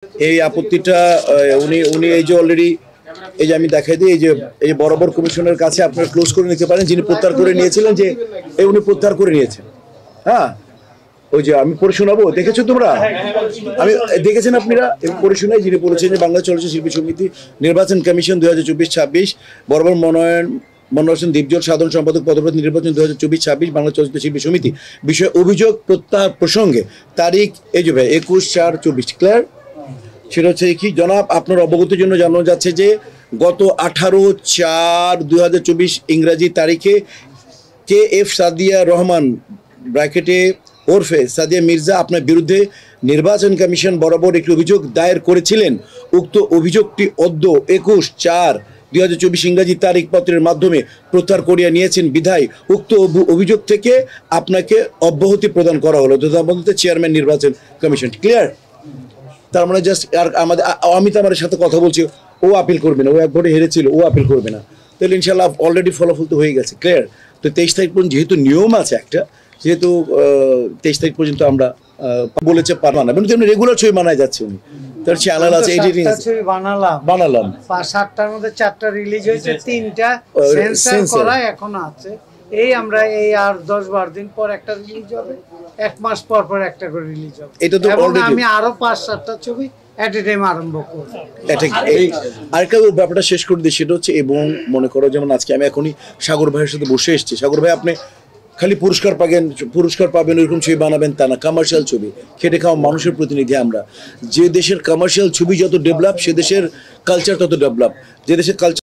এই আপত্তিটা উনি উনি এই যে অলরেডি এই যে আমি দেখাই দিই এই যে বরাবর কমিশনের কাছে আপনারা ক্লোজ করে নিতে পারেন, যিনি প্রত্যাহার করে নিয়েছিলেন যে উনি প্রত্যাহার করে নিয়েছেন। হ্যাঁ, ওই যে আমি পড়ে শোনাবো, দেখেছো তোমরা? আমি দেখেছেন আপনারা পড়ে শোনাই, যিনি বলেছেন যে বাংলা চলচ্চিত্র শিল্পী সমিতি নির্বাচন কমিশন 2024-26 বরাবর মনোনয়ন দীপজল সাধারণ সম্পাদক পদপ্রার্থী নির্বাচন 2024-26 বাংলা চলচ্চিত্র শিল্পী সমিতি বিষয়ে অভিযোগ প্রত্যাহার প্রসঙ্গে তারিখ এই যে ভাই 21/4/24 ক্লিয়ার। সেটা হচ্ছে কি জনাব, আপনার অবগতির জন্য জানানো যাচ্ছে যে গত 18/4/2024 ইংরাজি তারিখে KF সাদিয়া রহমান ব্র্যাকেটে ওরফে সাদিয়া মির্জা আপনার বিরুদ্ধে নির্বাচন কমিশন বরাবর একটি অভিযোগ দায়ের করেছিলেন। উক্ত অভিযোগটি অদ্য 21/4/2024 ইংরাজি তারিখ পত্রের মাধ্যমে প্রত্যাহার করিয়া নিয়েছেন বিধায় উক্ত অভিযোগ থেকে আপনাকে অব্যাহতি প্রদান করা হলো। চেয়ারম্যান নির্বাচন কমিশন ক্লিয়ার। তার মানে জাস্ট আর আমাদের অমিত আমার সাথে কথা বলছি, ও আপিল করবে না, ও এক ভোটে হেরেছিল, ও আপিল করবে না। তাহলে ইনশাল্লাহ অলরেডি ফলাফল তো হয়ে গেছে ক্লিয়ার। তো 23 তারিখ পর্যন্ত যেহেতু নিয়ম আছে একটা, যেহেতু 23 তারিখ পর্যন্ত আমরা বলেছে পারবা না, তেমনি রেগুলার ছবি মানায় যাচ্ছে উনি, তার চ্যানেল আছে, এডিটিং আছে, বানালাম 7টার মধ্যে 4টা রিলিজ হয়েছে, 3টা সেন্সর করা এখনো আছে। এই আমরা এই আর 10-12 দিন পর একটা রিলিজ হবে, 1 মাস পর পর একটা করে রিলিজ হবে। এটা তো অলরেডি আমি আরো 5-7টা ছবি এট এ টাইম আরম্ভ করব। আরেকটা ব্যাপারটা শেষ করে দিই, সেটা হচ্ছে এবং মনে করো যেমন আজকে আমি এখনই সাগর ভাইয়ের সাথে বসে এসেছি। সাগর ভাই, আপনি খালি পুরস্কার পাবেন ওইরকম ছবি বানাবেন তা না, কমার্শিয়াল ছবি, খেটে খাওয়া মানুষের প্রতিনিধি আমরা। যে দেশের কমার্শিয়াল ছবি যত ডেভেলপ, সে দেশের কালচার তত ডেভেলপ। যে দেশের কালচার